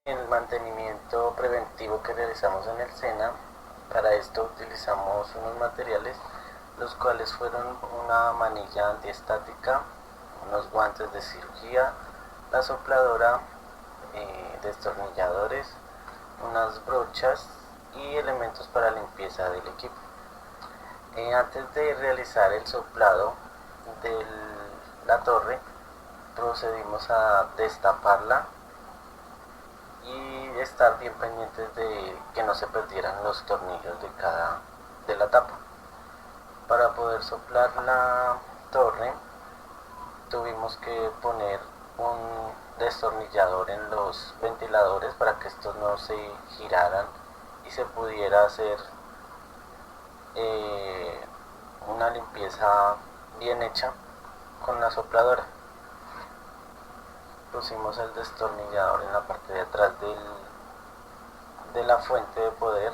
El mantenimiento preventivo que realizamos en el SENA, para esto utilizamos unos materiales, los cuales fueron una manilla antiestática, unos guantes de cirugía, la sopladora, destornilladores, unas brochas y elementos para limpieza del equipo. Antes de realizar el soplado de la torre, procedimos a destaparla y estar bien pendientes de que no se perdieran los tornillos de la tapa. Para poder soplar la torre tuvimos que poner un destornillador en los ventiladores para que estos no se giraran y se pudiera hacer eh, una limpieza bien hecha con la sopladora. Pusimos el destornillador en la parte de atrás de la fuente de poder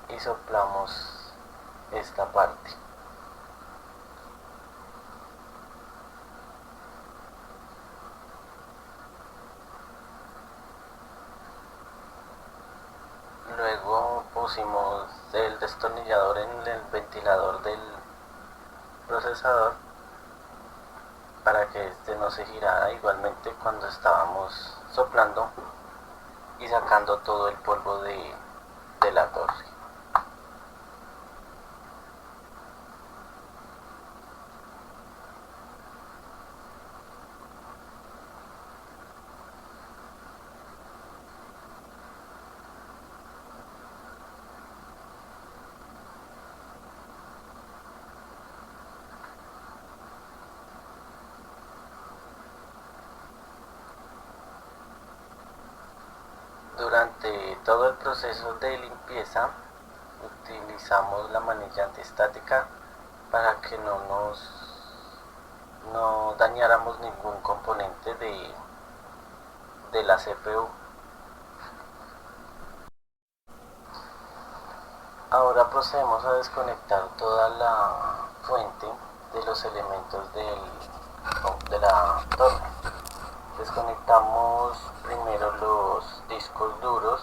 y soplamos esta parte. Luego pusimos el destornillador en el ventilador del procesador para que este no se girara igualmente cuando estábamos soplando y sacando todo el polvo de la torre. Durante todo el proceso de limpieza utilizamos la manilla antiestática para que no dañáramos ningún componente de la CPU. Ahora procedemos a desconectar toda la fuente de los elementos de la torre. Desconectamos primero los discos duros,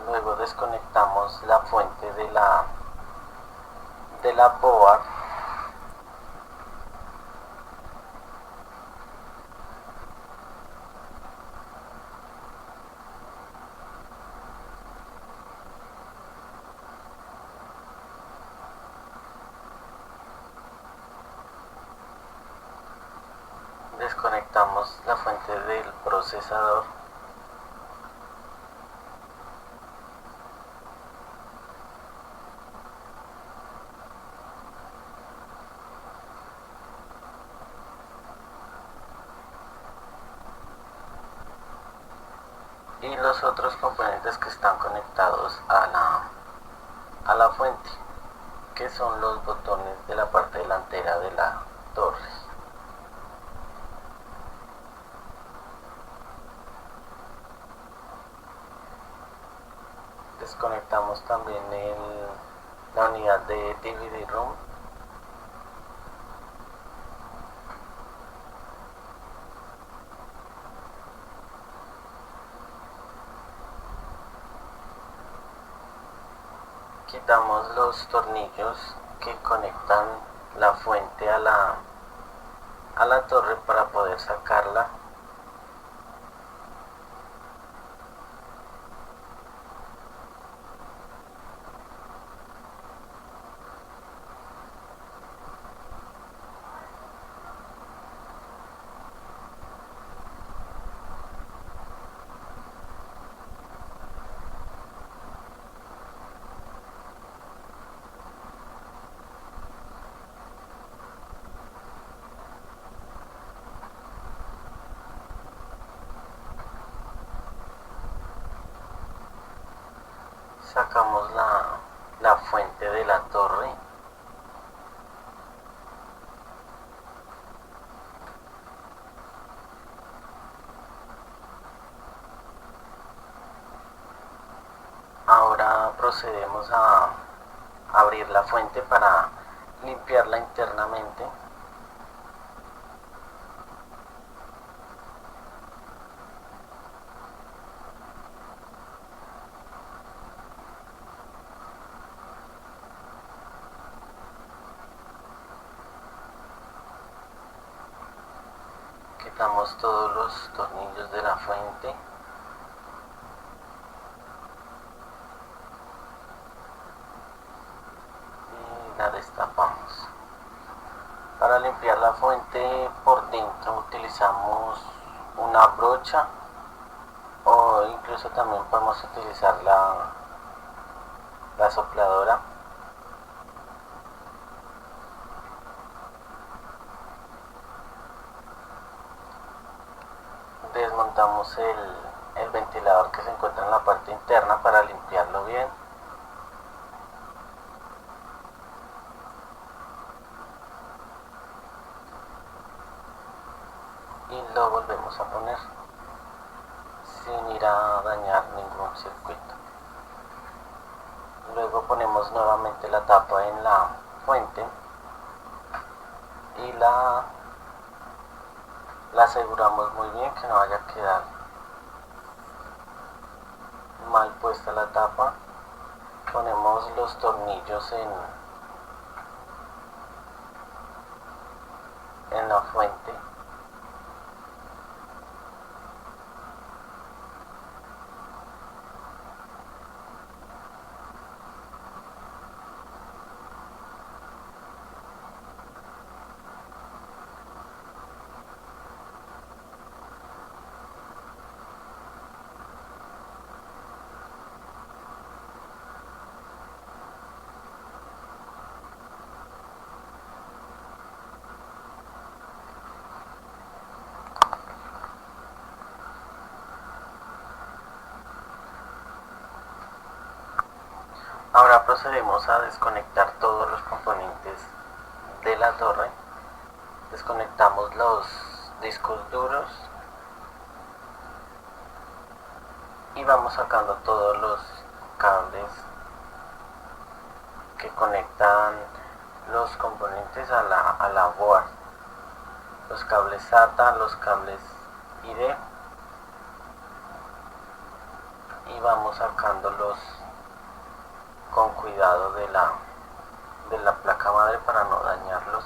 luego desconectamos la fuente de la board, desconectamos la fuente del procesador, y los otros componentes que están conectados a la fuente, que son los botones de la parte delantera de la torre. Desconectamos también la unidad de DVD room, quitamos los tornillos que conectan la fuente a la torre para poder sacarla. Sacamos la fuente de la torre. Ahora procedemos abrir la fuente para limpiarla internamente. Quitamos todos los tornillos de la fuente. Y la destapamos. Para limpiar la fuente por dentro utilizamos una brocha o incluso también podemos utilizar la sopladora. Desmontamos el ventilador que se encuentra en la parte interna para limpiarlo bien. Y lo volvemos a poner sin ir a dañar ningún circuito. Luego ponemos nuevamente la tapa en la fuente y la aseguramos muy bien que no vaya a quedar mal puesta la tapa. Ponemos los tornillos en la fuente. Ahora procedemos a desconectar todos los componentes de la torre. Desconectamos los discos duros y vamos sacando todos los cables que conectan los componentes a la board. Los cables SATA, los cables ID, y vamos sacándolos con cuidado de la placa madre para no dañarlos.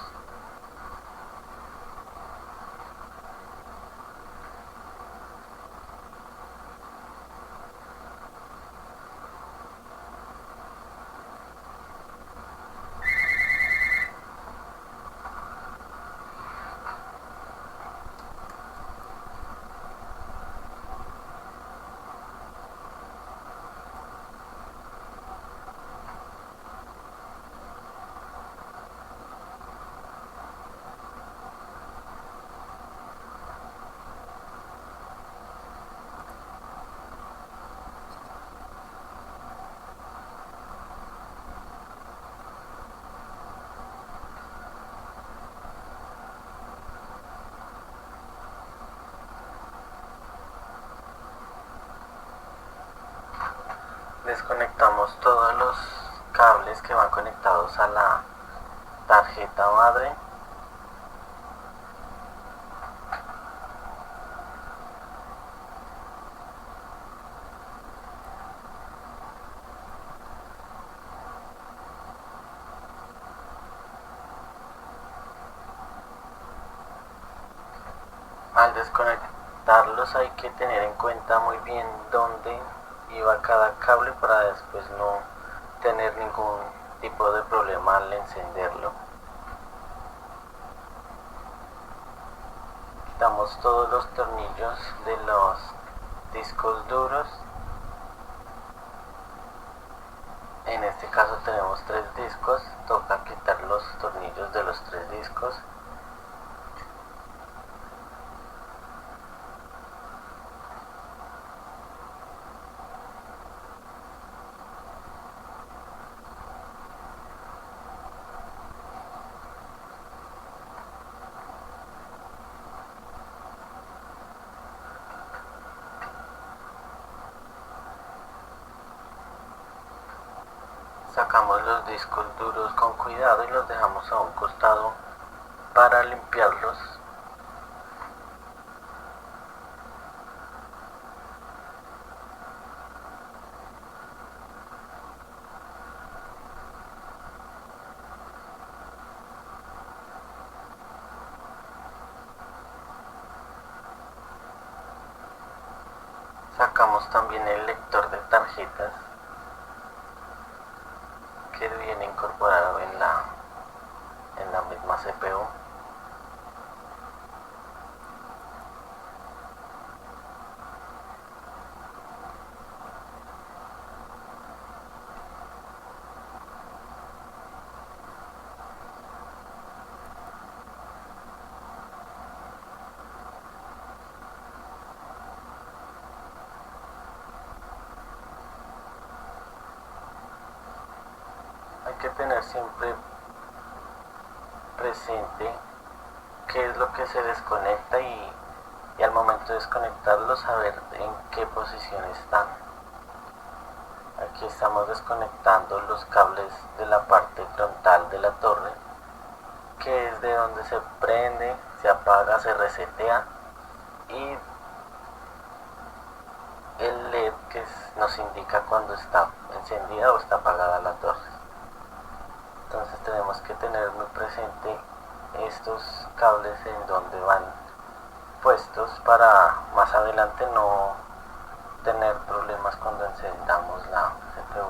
Desconectamos todos los cables que van conectados a la tarjeta madre. Al desconectarlos hay que tener en cuenta muy bien dónde iba cada cable para después no tener ningún tipo de problema al encenderlo. Quitamos todos los tornillos de los discos duros. En este caso tenemos 3 discos, toca quitar los tornillos de los 3 discos. Sacamos los discos duros con cuidado y los dejamos a un costado para limpiarlos. Sacamos también el lector de tarjetas que viene incorporado en la misma CPU. Hay que tener siempre presente qué es lo que se desconecta y al momento de desconectarlo saber en qué posición están. Aquí estamos desconectando los cables de la parte frontal de la torre, que es de donde se prende, se apaga, se resetea, y el LED que nos indica cuando está encendida o está apagada la torre. Entonces tenemos que tener muy presente estos cables en donde van puestos para más adelante no tener problemas cuando encendamos la CPU.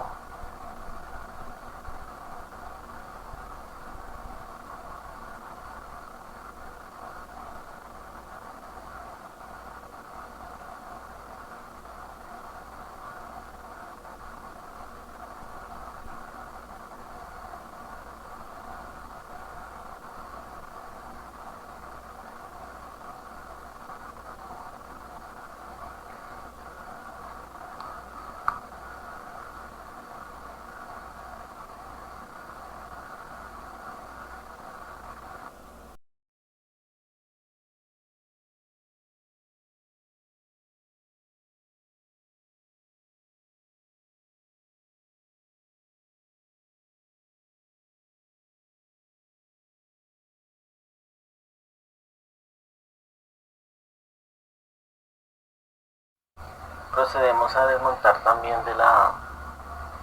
Procedemos a desmontar también de la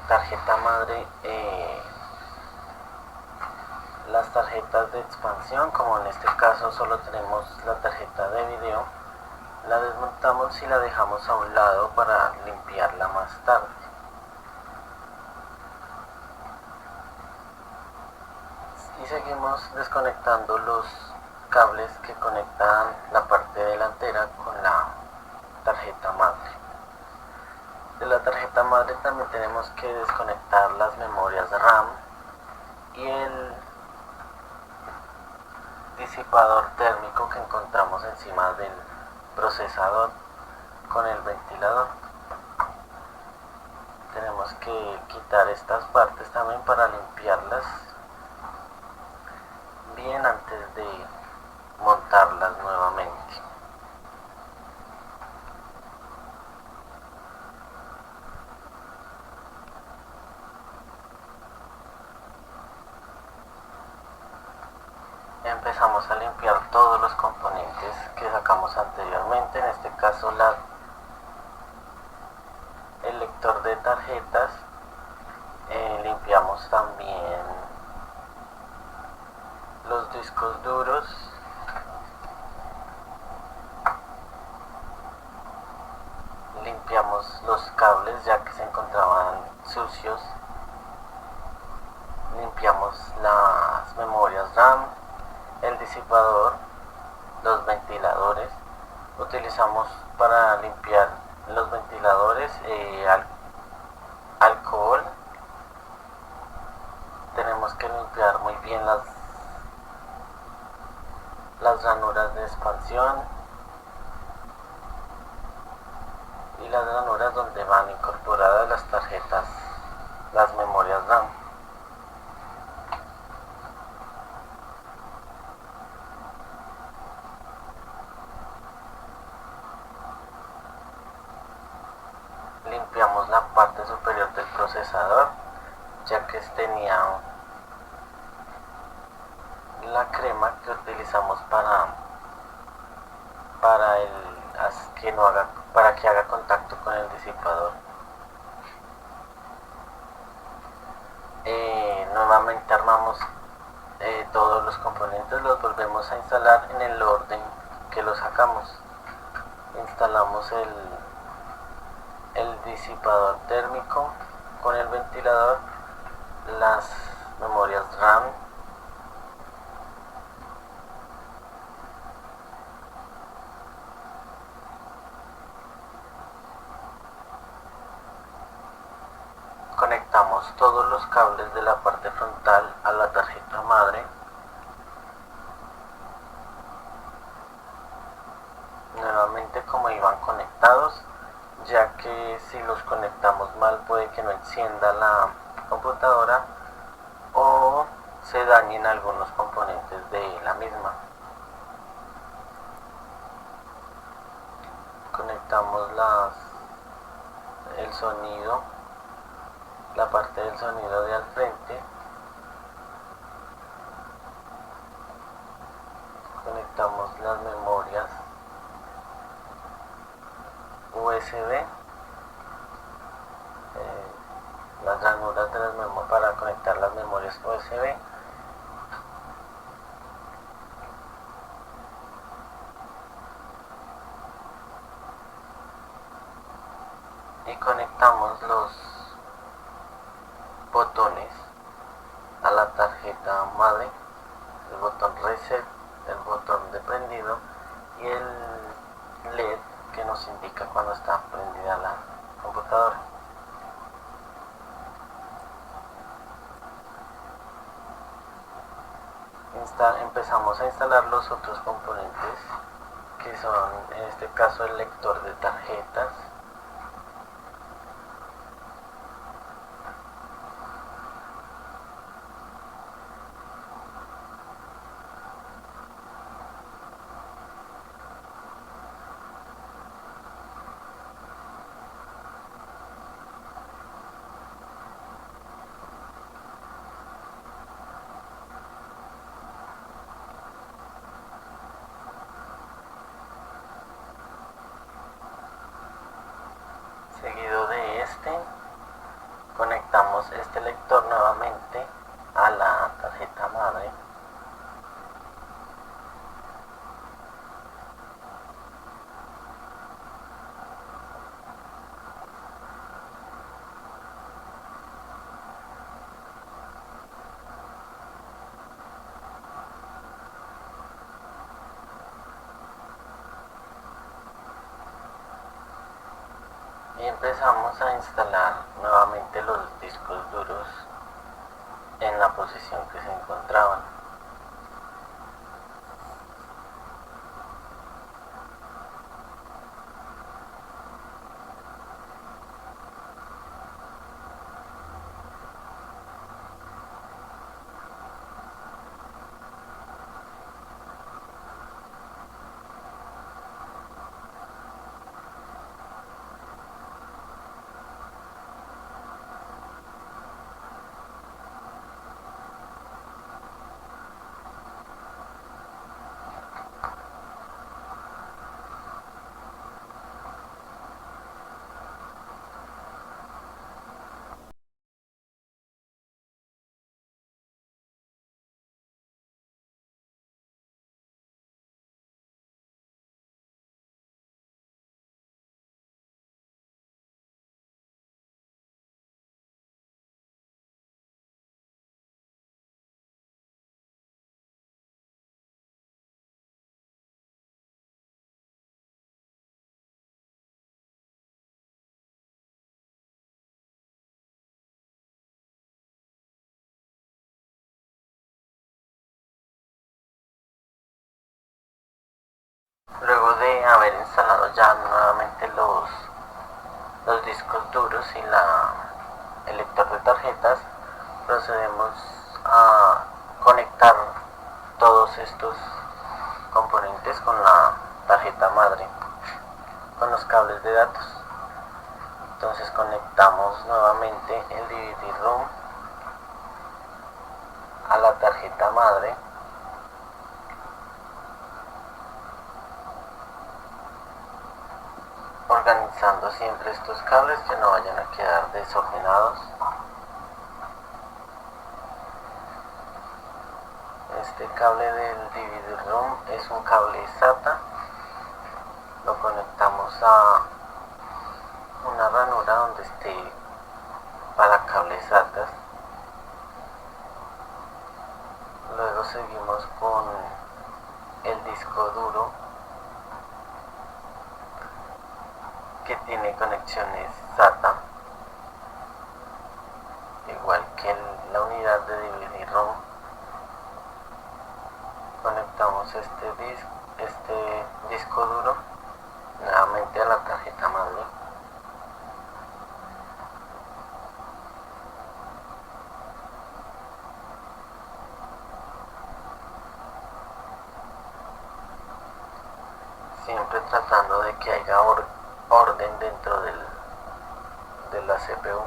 tarjeta madre las tarjetas de expansión, como en este caso solo tenemos la tarjeta de video. La desmontamos y la dejamos a un lado para limpiarla más tarde. Y seguimos desconectando los cables que conectan la parte delantera con la tarjeta madre. De la tarjeta madre también tenemos que desconectar las memorias RAM y el disipador térmico que encontramos encima del procesador con el ventilador. Tenemos que quitar estas partes también para limpiarlas bien antes de montarlas nuevamente. Empezamos a limpiar todos los componentes que sacamos anteriormente, en este caso el lector de tarjetas. Limpiamos también los discos duros, limpiamos los cables ya que se encontraban sucios, limpiamos las memorias RAM, el disipador, los ventiladores. Utilizamos para limpiar los ventiladores alcohol. Tenemos que limpiar muy bien las ranuras de expansión y las ranuras donde van incorporadas las tarjetas, las memorias RAM. Limpiamos la parte superior del procesador ya que tenía la crema que utilizamos para que no haga, para que haga contacto con el disipador. Nuevamente armamos todos los componentes, los volvemos a instalar en el orden que los sacamos. Instalamos el disipador térmico con el ventilador, las memorias RAM, conectamos todos los cables de la parte frontal a la tarjeta madre. Nuevamente como iban conectados, ya que si los conectamos mal puede que no encienda la computadora o se dañen algunos componentes de la misma. Conectamos el sonido, la parte del sonido de al frente. Conectamos las memorias USB, las ranuras de las memorias para conectar las memorias USB. Y conectamos los botones a la tarjeta madre, el botón reset, el botón de prendido y el LED que nos indica cuando está prendida la computadora. Empezamos a instalar los otros componentes, que son en este caso el lector de tarjetas, seguido de conectamos este lector nuevamente a la tarjeta madre. Y empezamos a instalar nuevamente los discos duros en la posición que se encontraban. Luego de haber instalado ya nuevamente los discos duros y el lector de tarjetas, procedemos a conectar todos estos componentes con la tarjeta madre, con los cables de datos. Entonces conectamos nuevamente el DVD-ROM tarjeta madre, organizando siempre estos cables que no vayan a quedar desordenados. Este cable del DVD-ROM es un cable SATA, lo conectamos a una ranura donde esté para cables SATA. Luego seguimos con el disco duro, que tiene conexiones SATA, igual que la unidad de DVD-ROM. Conectamos este disco duro nuevamente a la tarjeta madre. Siempre tratando de que haya orden dentro de la CPU.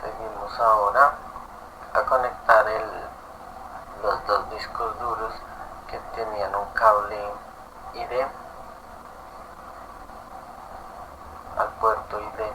Seguimos ahora a conectar los dos discos duros que tenían un cable ID al puerto ID.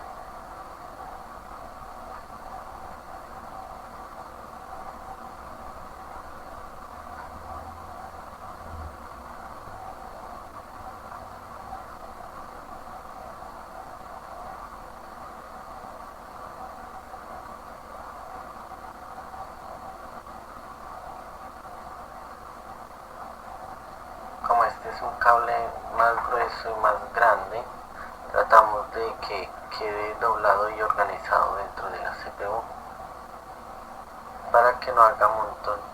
Como este es un cable más grueso y más grande, tratamos de que quede doblado y organizado dentro de la CPU para que no haga un montón.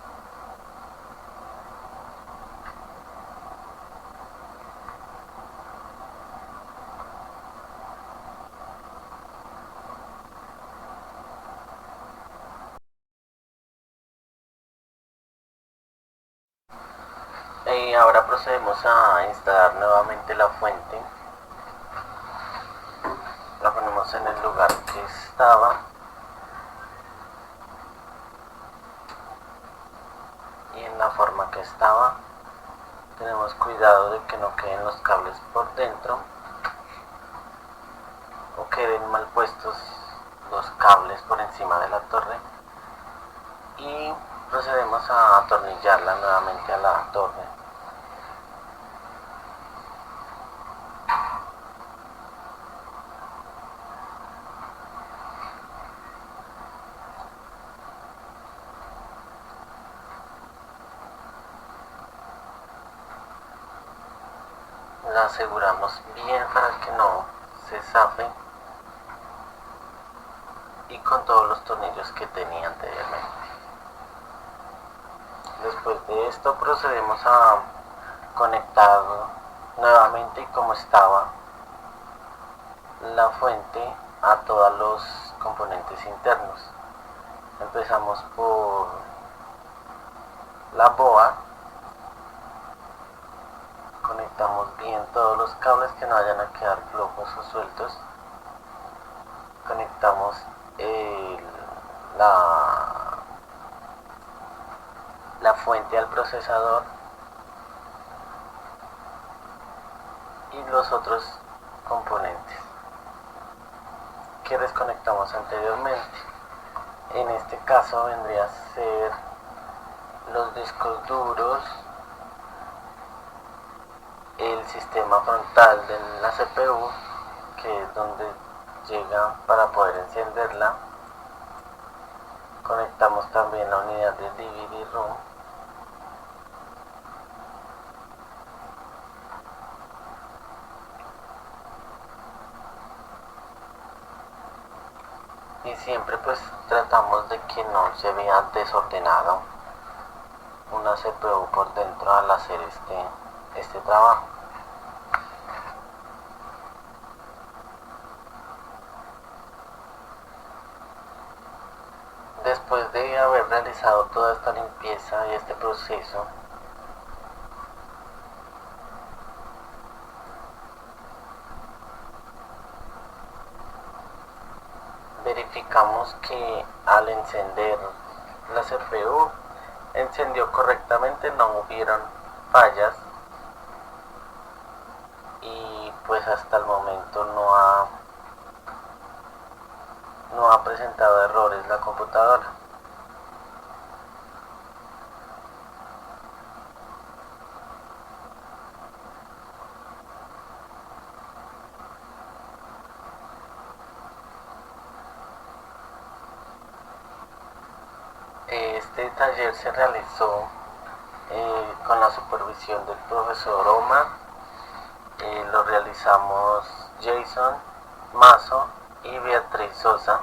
Y ahora procedemos a instalar nuevamente la fuente. La ponemos en el lugar que estaba y en la forma que estaba. Tenemos cuidado de que no queden los cables por dentro o queden mal puestos los cables por encima de la torre, y procedemos a atornillarla nuevamente a la torre. La aseguramos bien para que no se zafe, y con todos los tornillos que tenía anteriormente. Después de esto procedemos a conectar nuevamente como estaba la fuente a todos los componentes internos. Empezamos por la board. Conectamos bien todos los cables que no vayan a quedar flojos o sueltos. Conectamos la fuente al procesador y los otros componentes que desconectamos anteriormente. En este caso vendría a ser los discos duros, el sistema frontal de la CPU, que es donde llega para poder encenderla. Conectamos también la unidad de DVD-ROM y siempre pues tratamos de que no se vea desordenado una CPU por dentro al hacer este trabajo. Después de haber realizado toda esta limpieza y este proceso, verificamos que al encender la CPU encendió correctamente, no hubieron fallas y pues hasta el momento no ha presentado errores la computadora. Este taller se realizó con la supervisión del profesor Omar. Lo realizamos Jason Mazo y Beatriz Sosa.